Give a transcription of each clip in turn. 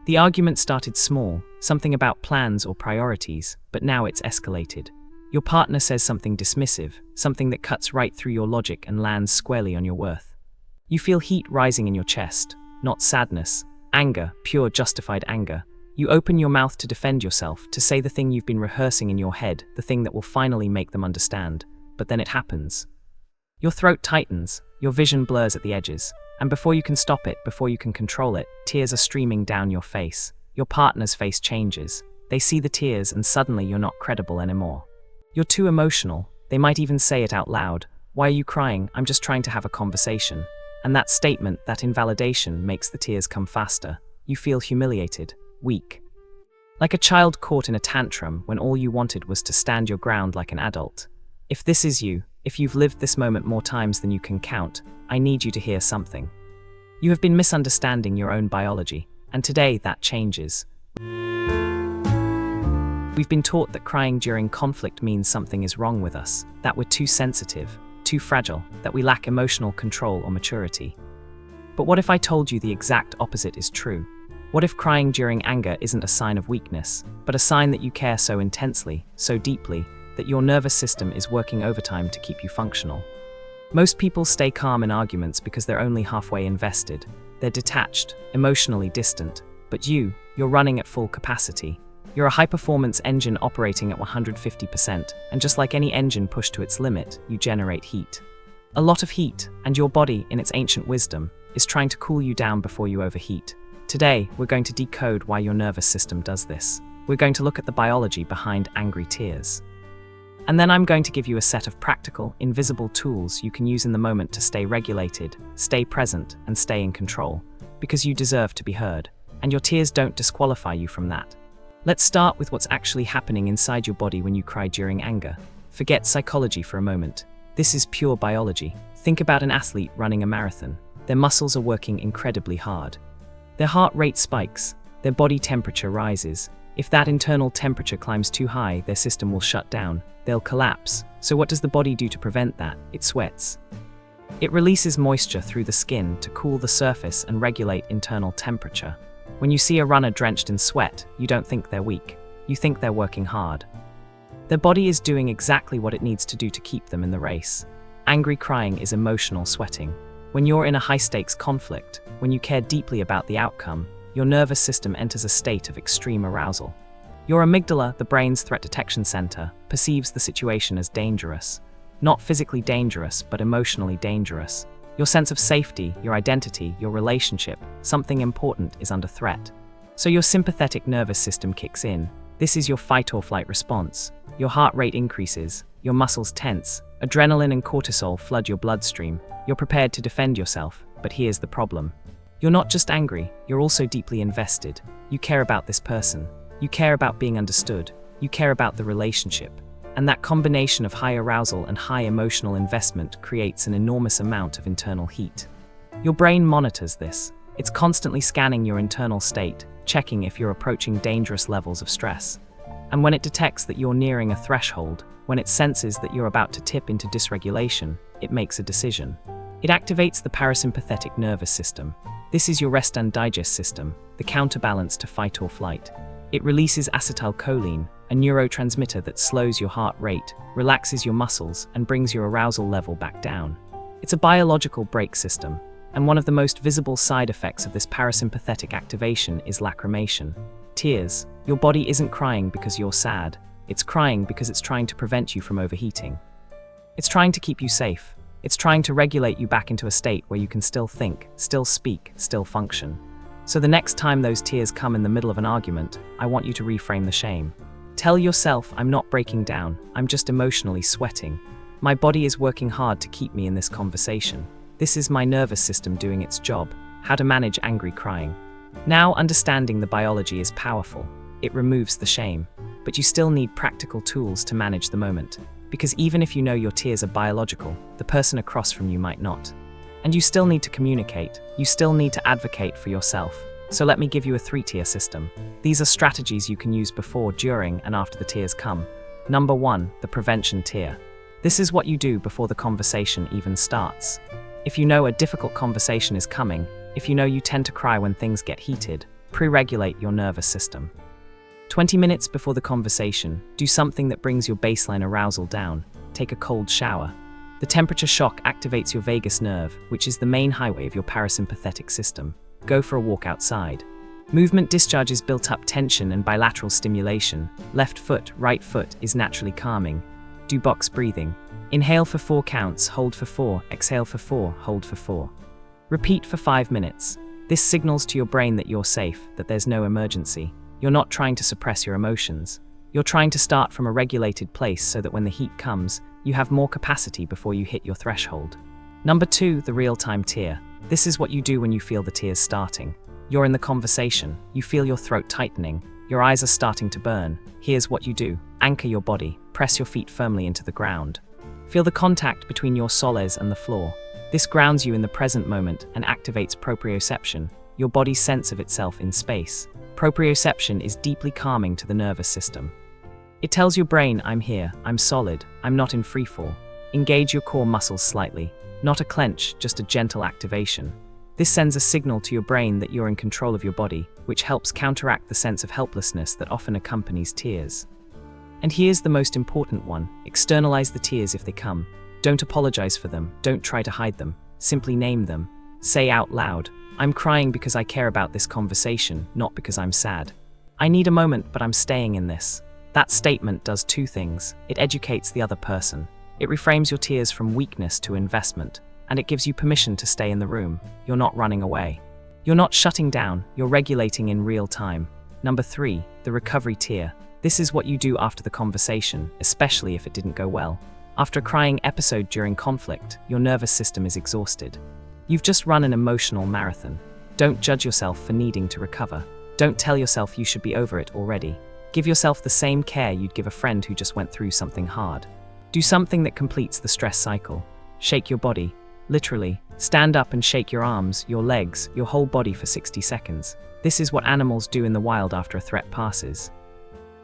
The argument started small, something about plans or priorities, but now it's escalated. Your partner says something dismissive, something that cuts right through your logic and lands squarely on your worth. You feel heat rising in your chest, not sadness, anger, pure justified anger. You open your mouth to defend yourself, to say the thing you've been rehearsing in your head, the thing that will finally make them understand. But then it happens. Your throat tightens, your vision blurs at the edges, and before you can stop it, before you can control it, tears are streaming down your face. Your partner's face changes. They see the tears and suddenly you're not credible anymore. You're too emotional. They might even say it out loud. "Why are you crying? I'm just trying to have a conversation." And that statement, that invalidation, makes the tears come faster. You feel humiliated, weak. Like a child caught in a tantrum when all you wanted was to stand your ground like an adult. If this is you, if you've lived this moment more times than you can count, I need you to hear something. You have been misunderstanding your own biology, and today that changes. We've been taught that crying during conflict means something is wrong with us, that we're too sensitive, too fragile, that we lack emotional control or maturity. But what if I told you the exact opposite is true? What if crying during anger isn't a sign of weakness, but a sign that you care so intensely, so deeply, that your nervous system is working overtime to keep you functional? Most people stay calm in arguments because they're only halfway invested. They're detached, emotionally distant. But you're running at full capacity. You're a high-performance engine operating at 150%, and just like any engine pushed to its limit, you generate heat. A lot of heat, and your body, in its ancient wisdom, is trying to cool you down before you overheat. Today, we're going to decode why your nervous system does this. We're going to look at the biology behind angry tears. And then I'm going to give you a set of practical, invisible tools you can use in the moment to stay regulated, stay present, and stay in control, because you deserve to be heard, and your tears don't disqualify you from that. Let's start with what's actually happening inside your body when you cry during anger. Forget psychology for a moment. This is pure biology. Think about an athlete running a marathon. Their muscles are working incredibly hard. Their heart rate spikes, their body temperature rises. If that internal temperature climbs too high, their system will shut down. They'll collapse. So what does the body do to prevent that? It sweats. It releases moisture through the skin to cool the surface and regulate internal temperature. When you see a runner drenched in sweat, you don't think they're weak. You think they're working hard. Their body is doing exactly what it needs to do to keep them in the race. Angry crying is emotional sweating. When you're in a high-stakes conflict, when you care deeply about the outcome, your nervous system enters a state of extreme arousal. Your amygdala, the brain's threat detection center, perceives the situation as dangerous. Not physically dangerous, but emotionally dangerous. Your sense of safety, your identity, your relationship, something important is under threat. So your sympathetic nervous system kicks in. This is your fight or flight response. Your heart rate increases, your muscles tense, adrenaline and cortisol flood your bloodstream. You're prepared to defend yourself, but here's the problem. You're not just angry, you're also deeply invested. You care about this person. You care about being understood. You care about the relationship. And that combination of high arousal and high emotional investment creates an enormous amount of internal heat. Your brain monitors this. It's constantly scanning your internal state, checking if you're approaching dangerous levels of stress. And when it detects that you're nearing a threshold, when it senses that you're about to tip into dysregulation, it makes a decision. It activates the parasympathetic nervous system. This is your rest and digest system, the counterbalance to fight or flight. It releases acetylcholine, a neurotransmitter that slows your heart rate, relaxes your muscles, and brings your arousal level back down. It's a biological brake system, and one of the most visible side effects of this parasympathetic activation is lacrimation. Tears. Your body isn't crying because you're sad. It's crying because it's trying to prevent you from overheating. It's trying to keep you safe. It's trying to regulate you back into a state where you can still think, still speak, still function. So the next time those tears come in the middle of an argument, I want you to reframe the shame. Tell yourself, I'm not breaking down, I'm just emotionally sweating. My body is working hard to keep me in this conversation. This is my nervous system doing its job. How to manage angry crying. Now, understanding the biology is powerful. It removes the shame. But you still need practical tools to manage the moment. Because even if you know your tears are biological, the person across from you might not. And you still need to communicate. You still need to advocate for yourself. So let me give you a 3-tier system. These are strategies you can use before, during, and after the tears come. Number 1, the prevention tier. This is what you do before the conversation even starts. If you know a difficult conversation is coming, if you know you tend to cry when things get heated, Pre-regulate your nervous system. 20 minutes before the conversation, do something that brings your baseline arousal down. Take a cold shower. The temperature shock activates your vagus nerve, which is the main highway of your parasympathetic system. Go for a walk outside. Movement discharges built-up tension and bilateral stimulation. Left foot, right foot is naturally calming. Do box breathing. Inhale for 4 counts, hold for 4, exhale for 4, hold for 4. Repeat for 5 minutes. This signals to your brain that you're safe, that there's no emergency. You're not trying to suppress your emotions. You're trying to start from a regulated place so that when the heat comes, you have more capacity before you hit your threshold. Number 2, the real-time tear. This is what you do when you feel the tears starting. You're in the conversation, you feel your throat tightening, your eyes are starting to burn. Here's what you do. Anchor your body, press your feet firmly into the ground. Feel the contact between your soles and the floor. This grounds you in the present moment and activates proprioception, your body's sense of itself in space. Proprioception is deeply calming to the nervous system. It tells your brain, I'm here, I'm solid, I'm not in freefall. Engage your core muscles slightly. Not a clench, just a gentle activation. This sends a signal to your brain that you're in control of your body, which helps counteract the sense of helplessness that often accompanies tears. And here's the most important one. Externalize the tears if they come. Don't apologize for them, don't try to hide them. Simply name them. Say out loud, I'm crying because I care about this conversation, not because I'm sad. I need a moment, but I'm staying in this. That statement does 2 things. It educates the other person. It reframes your tears from weakness to investment, and it gives you permission to stay in the room. You're not running away. You're not shutting down, you're regulating in real time. Number 3, the recovery tear. This is what you do after the conversation, especially if it didn't go well. After a crying episode during conflict, your nervous system is exhausted. You've just run an emotional marathon. Don't judge yourself for needing to recover. Don't tell yourself you should be over it already. Give yourself the same care you'd give a friend who just went through something hard. Do something that completes the stress cycle. Shake your body. Literally, stand up and shake your arms, your legs, your whole body for 60 seconds. This is what animals do in the wild after a threat passes.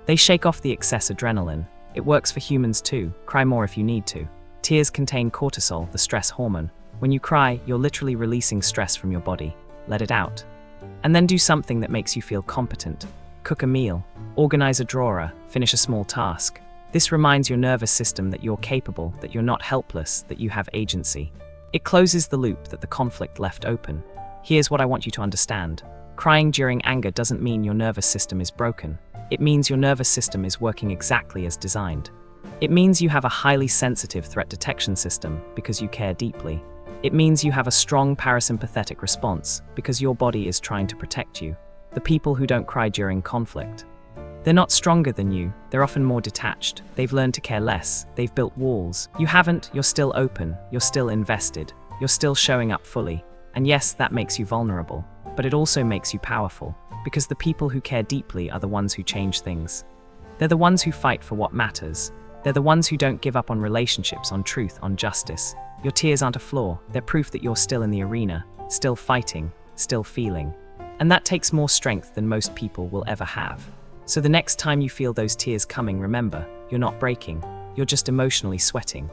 They shake off the excess adrenaline. It works for humans too. Cry more if you need to. Tears contain cortisol, the stress hormone. When you cry, you're literally releasing stress from your body. Let it out. And then do something that makes you feel competent. Cook a meal, organize a drawer, finish a small task. This reminds your nervous system that you're capable, that you're not helpless, that you have agency. It closes the loop that the conflict left open. Here's what I want you to understand. Crying during anger doesn't mean your nervous system is broken. It means your nervous system is working exactly as designed. It means you have a highly sensitive threat detection system because you care deeply. It means you have a strong parasympathetic response because your body is trying to protect you. The people who don't cry during conflict, they're not stronger than you, they're often more detached. They've learned to care less, they've built walls. You haven't, you're still open, you're still invested, you're still showing up fully. And yes, that makes you vulnerable, but it also makes you powerful, because the people who care deeply are the ones who change things. They're the ones who fight for what matters. They're the ones who don't give up on relationships, on truth, on justice. Your tears aren't a flaw, they're proof that you're still in the arena, still fighting, still feeling. And that takes more strength than most people will ever have. So the next time you feel those tears coming, remember, you're not breaking, you're just emotionally sweating.